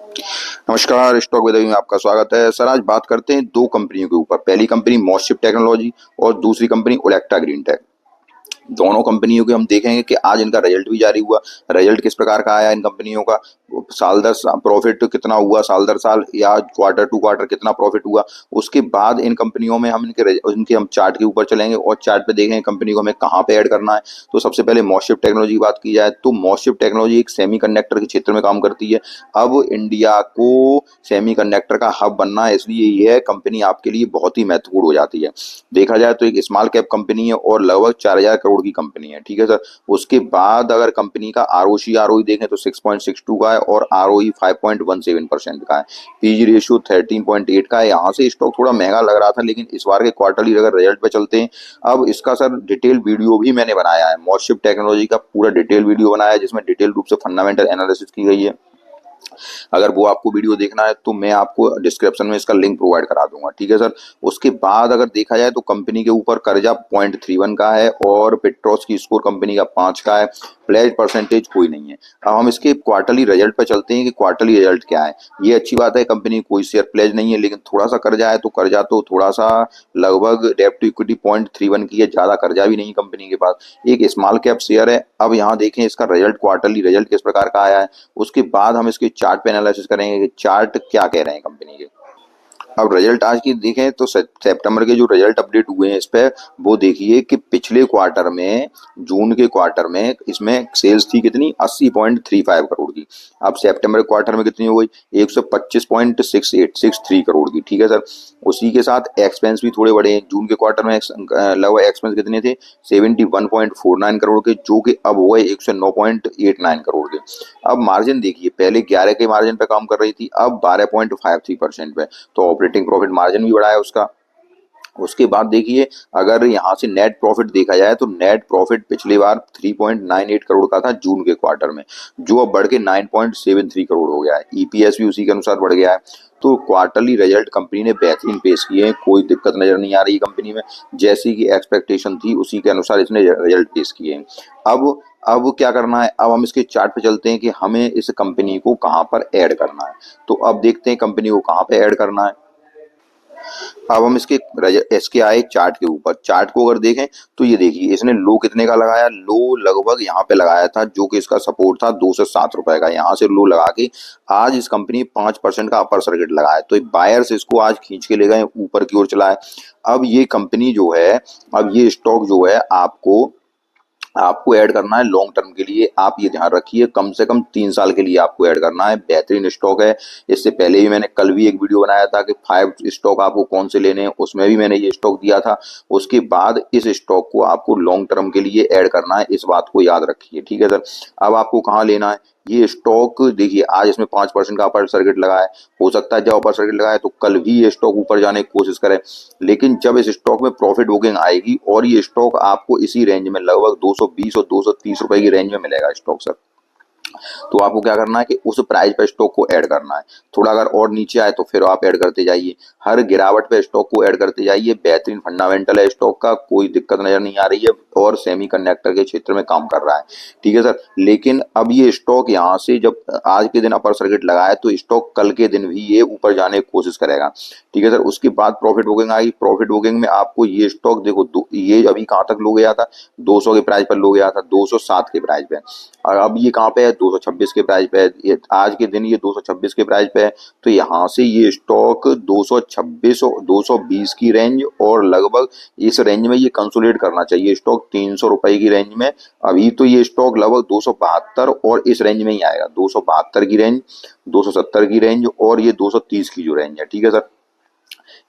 नमस्कार, stock weather में आपका स्वागत है। सर आज बात करते हैं दो कंपनियों के ऊपर। पहली कंपनी मॉसशिप टेक्नोलॉजी और दूसरी कंपनी ओलेक्ट्रा ग्रीन टेक। दोनों कंपनियों के हम देखेंगे कि आज इनका रिजल्ट भी जारी हुआ। रिजल्ट किस प्रकार का आया इन कंपनियों का, साल दर प्रॉफिट कितना हुआ, साल दर साल या क्वार्टर टू क्वार्टर कितना प्रॉफिट हुआ। उसके बाद इन कंपनियों में हम इनके हम चार्ट के ऊपर चलेंगे और चार्ट पे देखेंगे कंपनी को हमें कहाँ पे ऐड करना है। तो सबसे पहले मॉसशिप टेक्नोलॉजी की बात की जाए तो मॉसशिप टेक्नोलॉजी एक सेमीकंडक्टर के क्षेत्र में काम करती है। अब इंडिया को सेमीकंडक्टर का हब बनना है, इसलिए यह कंपनी आपके लिए बहुत ही महत्वपूर्ण हो जाती है। देखा जाए तो एक स्मॉल कैप कंपनी है और लगभग 4,000 करोड़ की कंपनी है, ठीक है सर। उसके बाद अगर कंपनी का आरओसी आरओई देखें तो 6.62 का है और आरओई 5.17% का है। पीजी रेशियो 13.8 का है। यहाँ से स्टॉक थोड़ा महंगा लग रहा था, लेकिन इस बार के क्वार्टरली अगर रिजल्ट पे चलते हैं, अब इसका सर डिटेल वीडियो भी मैंने बनाया है। मॉसशिप टेक्नोलॉजी का पूरा डिटेल वीडियो बनाया है जिसमें डिटेल रूप से फंडामेंटल एनालिसिस की गई है। अगर वो आपको वीडियो देखना है तो मैं आपको डिस्क्रिप्शन में इसका लिंक प्रोवाइड करा दूंगा, ठीक है सर। उसके बाद अगर देखा जाए तो कंपनी के ऊपर कर्जा 0.31 का है और पेट्रोस की स्कोर कंपनी का 5 का है। प्लेज परसेंटेज कोई नहीं है। अब हम इसके क्वार्टरली रिजल्ट पर चलते हैं कि क्वार्टरली रिजल्ट क्या है। ये अच्छी बात है, कंपनी कोई शेयर प्लेज नहीं है, लेकिन थोड़ा सा कर्जा है। तो कर्जा तो थोड़ा सा लगभग डेब्ट टू इक्विटी 0.31 की है, ज्यादा कर्जा भी नहीं कंपनी के पास। एक स्मॉल कैप शेयर है। अब यहाँ देखें इसका रिजल्ट, क्वार्टरली रिजल्ट किस प्रकार का आया है। उसके बाद हम इसके चार्ट पे एनालिसिस करेंगे कि चार्ट क्या कह रहे हैं कंपनी के। अब रिजल्ट आज की देखें तो सितंबर के जो रिजल्ट अपडेट हुए हैं इस पे, वो देखिए कि पिछले क्वार्टर में, जून के क्वार्टर में इसमें सेल्स थी कितनी, 80.35 करोड़ की। अब सितंबर क्वार्टर में कितनी हो गई, 125.6863 करोड़ की, ठीक है सर। उसी के साथ एक्सपेंस भी थोड़े बड़े हैं। जून के क्वार्टर में लगभग एक्सपेंस कितने थे, 71.49 करोड़ के, जो कि अब हो गए 109.89 करोड़ के। अब मार्जिन देखिए, पहले 11 के मार्जिन पे काम कर रही थी, अब 12.53% पे। तो ऑपरेटिंग प्रॉफिट मार्जिन भी बढ़ा है उसका। उसके बाद देखिए, अगर यहाँ से नेट प्रॉफिट देखा जाए तो नेट प्रॉफिट पिछली बार 3.98 करोड़ का था जून के क्वार्टर में, जो अब बढ़ के 9.73 करोड़ हो गया है। ईपीएस भी उसी के अनुसार बढ़ गया है। तो क्वार्टरली रिजल्ट कंपनी ने बेहतरीन पेश किए हैं, कोई दिक्कत नजर नहीं आ रही कंपनी में। जैसी की एक्सपेक्टेशन थी उसी के अनुसार इसने रिजल्ट पेश किए हैं। अब क्या करना है, अब हम इसके चार्ट पे चलते हैं कि हमें इस कंपनी को कहाँ पर ऐड करना है। तो अब देखते हैं कंपनी को कहाँ पे ऐड करना है। अब हम इसके आए चार्ट के ऊपर। चार्ट को अगर देखें तो ये देखिए इसने लो कितने का लगाया, लो लगभग यहाँ पे लगाया था, जो कि इसका सपोर्ट था 207 रुपए का। यहाँ से लो लगा के आज इस कंपनी 5% का अपर सर्किट लगाया, तो बायर्स इसको आज खींच के ले गए, ऊपर की ओर चला है। अब ये कंपनी जो है, अब ये स्टॉक जो है आपको आपको ऐड करना है लॉन्ग टर्म के लिए। आप ये ध्यान रखिए, कम से कम 3 साल के लिए आपको ऐड करना है। बेहतरीन स्टॉक है। इससे पहले भी मैंने कल भी एक वीडियो बनाया था कि 5 स्टॉक आपको कौन से लेने हैं, उसमें भी मैंने ये स्टॉक दिया था। उसके बाद इस स्टॉक को आपको लॉन्ग टर्म के लिए ऐड करना है, इस बात को याद रखिए, ठीक है सर। अब आपको कहाँ लेना है, ये स्टॉक देखिए आज इसमें 5% का अपर सर्किट लगा है। हो सकता है जब अपर सर्किट लगा है तो कल भी ये स्टॉक ऊपर जाने की कोशिश करे, लेकिन जब इस स्टॉक में प्रॉफिट बुकिंग आएगी और ये स्टॉक आपको इसी रेंज में लगभग 220 और 230 रुपए की रेंज में मिलेगा स्टॉक सर। तो आपको क्या करना है कि उस प्राइस पे स्टॉक को ऐड करना है। थोड़ा अगर और नीचे आए तो फिर आप ऐड करते जाइए, हर गिरावट पे स्टॉक को ऐड करते जाइए। बेहतरीन फंडामेंटल है स्टॉक का, कोई दिक्कत नजर नहीं आ रही है और सेमीकंडक्टर के क्षेत्र में काम कर रहा है, ठीक है सर। लेकिन अब ये स्टॉक यहाँ से जब आज के दिन अपर सर्किट लगाए तो स्टॉक कल के दिन भी ये ऊपर जाने की कोशिश करेगा, ठीक है सर। उसके बाद प्रॉफिट बुकिंग आएगी। प्रॉफिट बुकिंग में आपको ये स्टॉक देखो, ये अभी कहाँ तक लो गया था, 200 के प्राइस पर लो गया था, 207 के प्राइस पे। और अब ये कहाँ पे है, 226 के प्राइस पे है। ये आज के दिन ये 226 के प्राइस पे है। तो यहाँ से ये स्टॉक 226 और 220 की रेंज और लगभग इस रेंज में ये कंसोलिडेट करना चाहिए स्टॉक 300 रुपए की रेंज में। अभी तो ये स्टॉक लगभग 272 और इस रेंज में ही आएगा, 272 की रेंज, 270 की रेंज और ये 230 की जो रेंज है, ठीक है सर।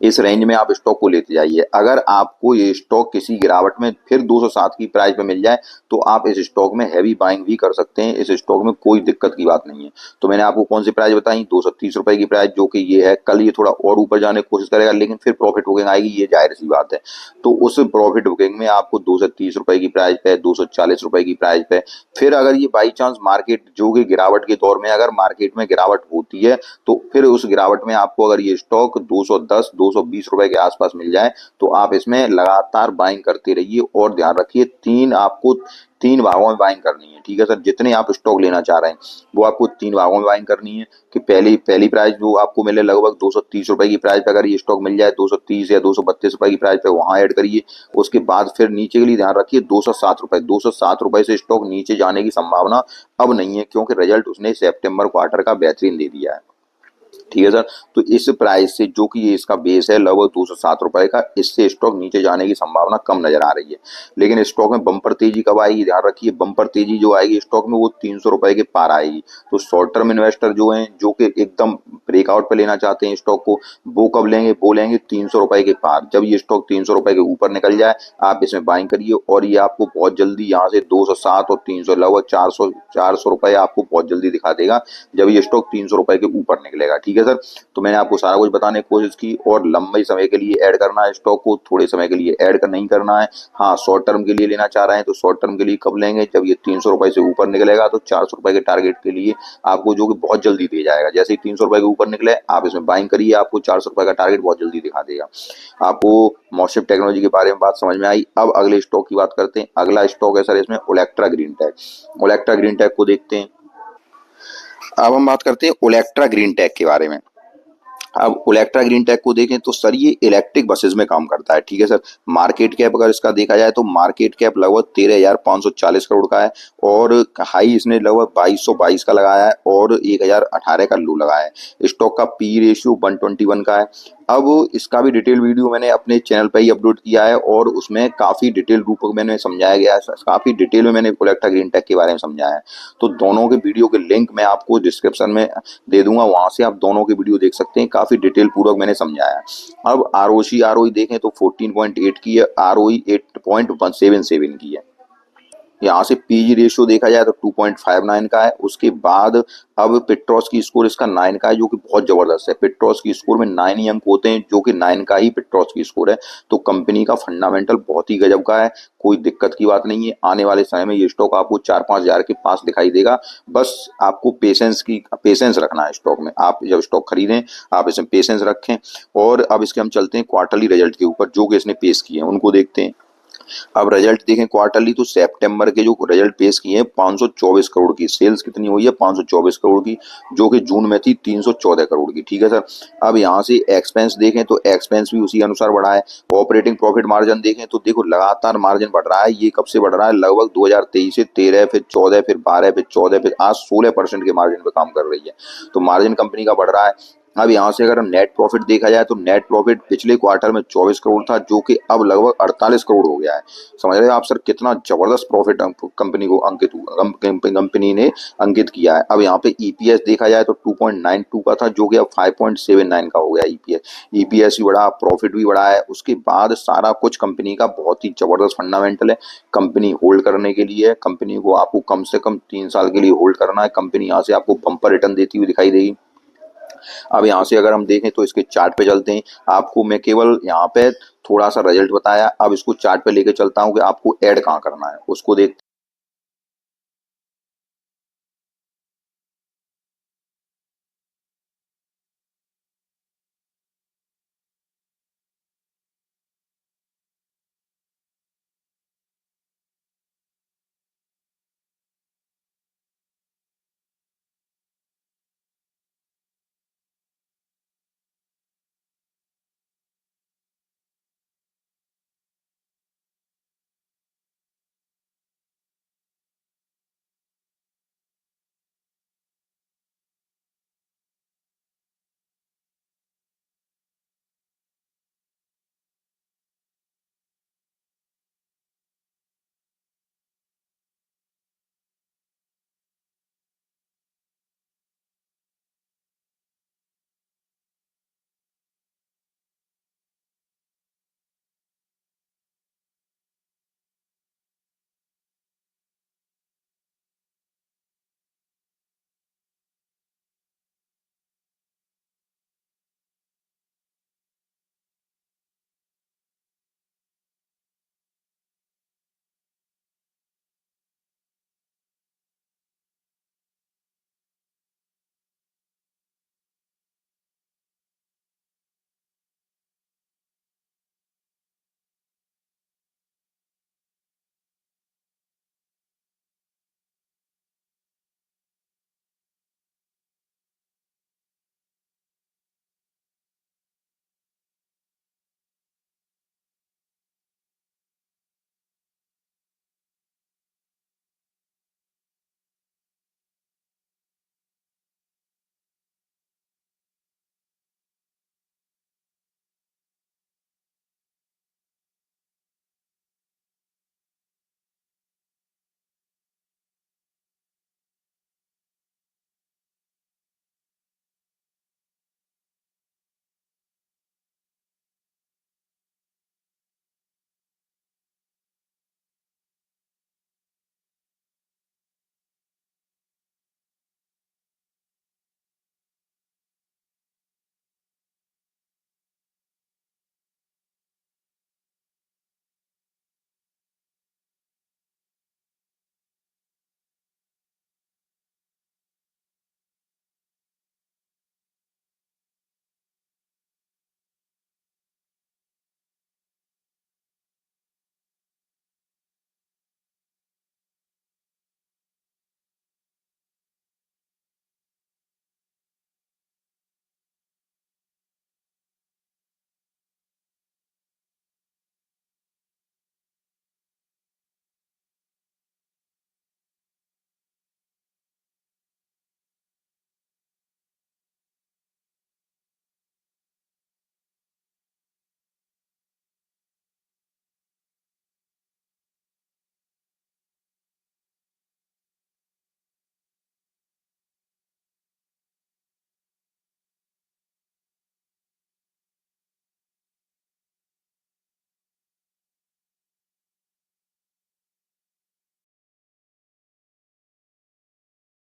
इस रेंज में आप स्टॉक को लेते जाइए। अगर आपको ये स्टॉक किसी गिरावट में फिर 207 की प्राइस पे मिल जाए तो आप इस स्टॉक में हैवी बाइंग भी कर सकते हैं। इस स्टॉक में कोई दिक्कत की बात नहीं है। तो मैंने आपको कौन सी प्राइस बताई, 230 रुपए की प्राइस, जो कि ये है। कल ये थोड़ा और ऊपर जाने की कोशिश करेगा, लेकिन फिर प्रॉफिट बुकिंग आएगी, ये जाहिर सी बात है। तो उस प्रॉफिट बुकिंग में आपको 230 रुपए की प्राइस पे, 240 रुपए की प्राइस पे, फिर अगर ये बाई चांस मार्केट जो कि गिरावट के दौर में अगर मार्केट में गिरावट होती है तो फिर उस गिरावट में आपको अगर ये स्टॉक 210 ₹220 के आसपास मिल जाए तो आप इसमें लगातार बाइंग करते रहिए। और ध्यान रखिए आपको 3 भागों में बाइंग करनी है, ठीक है सर? जितने आप स्टॉक लेना चाह रहे हैं वो आपको 3 भागों में बाइंग करनी है कि पहली पहली प्राइस जो आपको मिले लगभग ₹230 की प्राइस पे, अगर ये स्टॉक मिल जाए 230 या ₹232 की प्राइस पे, वहां ऐड करिए। उसके बाद फिर नीचे के लिए ध्यान रखिए ₹207 से स्टॉक नीचे जाने की संभावना अब नहीं है, क्योंकि रिजल्ट उसने सितंबर क्वार्टर का बेहतरीन दे दिया है, ठीक है सर? तो इस प्राइस से जो कि ये इसका बेस है लगभग ₹207 का, इससे स्टॉक नीचे जाने की संभावना कम नजर आ रही है। लेकिन स्टॉक में बम्पर तेजी कब आएगी? ध्यान रखिए, बम्पर तेजी जो आएगी स्टॉक में वो ₹300 के पार आएगी। तो शॉर्ट टर्म इन्वेस्टर जो हैं, जो कि एकदम ब्रेकआउट पे लेना चाहते हैं स्टॉक को, वो कब लेंगे? वो लेंगे ₹300 के पार। जब ये स्टॉक ₹300 के ऊपर निकल जाए आप इसमें बाइंग करिए, और ये आपको बहुत जल्दी यहाँ से 207 और 300 लगभग 400 रुपए आपको बहुत जल्दी दिखा देगा जब ये स्टॉक ₹300 के ऊपर निकलेगा, ठीक है सर? तो मैंने आपको सारा कुछ बताने की कोशिश की। और लंबे समय के लिए ऐड करना है स्टॉक को, थोड़े समय के लिए ऐड कर नहीं करना है। हाँ, शॉर्ट टर्म के लिए लेना चाह रहे हैं तो शॉर्ट टर्म के लिए कब लेंगे? जब ये ₹300 से ऊपर निकलेगा तो ₹400 के टारगेट के लिए आपको, जो कि बहुत जल्दी दे जाएगा। जैसे ही ₹300 के ऊपर निकले आप इसमें बाइंग करिए, आपको ₹400 का टारगेट बहुत जल्दी दिखा देगा। आपको मॉसिफ टेक्नोलॉजी के बारे में बात समझ में आई। अब अगले स्टॉक की बात करते हैं। अगला स्टॉक है सर इसमें Olectra Green Tech. Olectra Green Tech को देखते हैं। अब हम बात करते हैं ओलेक्ट्रा ग्रीन टेक के बारे में। अब ओलेक्ट्रा ग्रीन टेक को देखें तो सर ये इलेक्ट्रिक बसेस में काम करता है, ठीक है सर? मार्केट कैप अगर इसका देखा जाए तो मार्केट कैप लगभग 13,540 करोड़ का है, और हाई इसने लगभग 2222 का लगाया है और 1018 का लो लगाया है। स्टॉक का पी रेशियो 121 का है। अब इसका भी डिटेल वीडियो मैंने अपने चैनल पर ही अपलोड किया है, और उसमें काफी डिटेल रूप में मैंने समझाया गया है, काफी डिटेल में मैंने ओलेक्ट्रा ग्रीन टेक के बारे में समझाया है। तो दोनों के वीडियो के लिंक मैं आपको डिस्क्रिप्शन में दे दूंगा, वहां से आप दोनों के वीडियो देख सकते हैं। काफी डिटेल पूर्वक मैंने समझाया है। अब आरओई देखें तो 14.8 की है, आरओई 8.177 की है। यहाँ से पीजी रेशियो देखा जाए तो 2.59 का है। उसके बाद अब पेट्रोस की स्कोर इसका 9 का है, जो कि बहुत जबरदस्त है। पेट्रोस की स्कोर में 9 ही अंक होते हैं, जो कि 9 का ही पेट्रोस की स्कोर है। तो कंपनी का फंडामेंटल बहुत ही गजब का है, कोई दिक्कत की बात नहीं है। आने वाले समय में ये स्टॉक आपको 4-5 हजार के पास दिखाई देगा। बस आपको पेशेंस रखना है स्टॉक में। आप जब स्टॉक खरीदें आप इसमें पेशेंस रखें। और अब इसके हम चलते हैं क्वार्टरली रिजल्ट के ऊपर, जो कि इसने पेश किए हैं उनको देखते हैं। अब रिजल्ट देखें क्वार्टरली, तो सितंबर के जो रिजल्ट पेश किए हैं 524 करोड़ की सेल्स कितनी हुई है? 524 करोड़ की, जो कि जून में थी 314 करोड़ की, ठीक है सर? अब यहाँ से एक्सपेंस देखें तो एक्सपेंस भी उसी अनुसार बढ़ा है। ऑपरेटिंग प्रॉफिट मार्जिन देखें तो देखो लगातार मार्जिन बढ़ रहा है। ये कब से बढ़ रहा है? लगभग 2023 से 13, फिर 14, फिर 12, फिर 14, फिर आज 16% के मार्जिन पे काम कर रही है। तो मार्जिन कंपनी का बढ़ रहा है। अब यहाँ से अगर नेट प्रॉफिट देखा जाए तो नेट प्रॉफिट पिछले क्वार्टर में 24 करोड़ था, जो कि अब लगभग 48 करोड़ हो गया है। समझ रहे हैं आप सर कितना जबरदस्त प्रॉफिट कंपनी ने अंकित किया है। अब यहाँ पे ईपीएस देखा जाए तो 2.92 का था, जो कि अब 5.79 का हो गया ईपीएस भी बढ़ा, प्रॉफिट भी बढ़ा है। उसके बाद सारा कुछ कंपनी का बहुत ही जबरदस्त फंडामेंटल है। कंपनी होल्ड करने के लिए, कंपनी को आपको कम से कम 3 साल के लिए होल्ड करना है। कंपनी यहाँ से आपको बम्पर रिटर्न देती हुई दिखाई देगी। अब यहाँ से अगर हम देखें तो इसके चार्ट पे चलते हैं। आपको मैं केवल यहाँ पे थोड़ा सा रिजल्ट बताया, अब इसको चार्ट पे लेके चलता हूँ कि आपको ऐड कहाँ करना है उसको देखते हैं।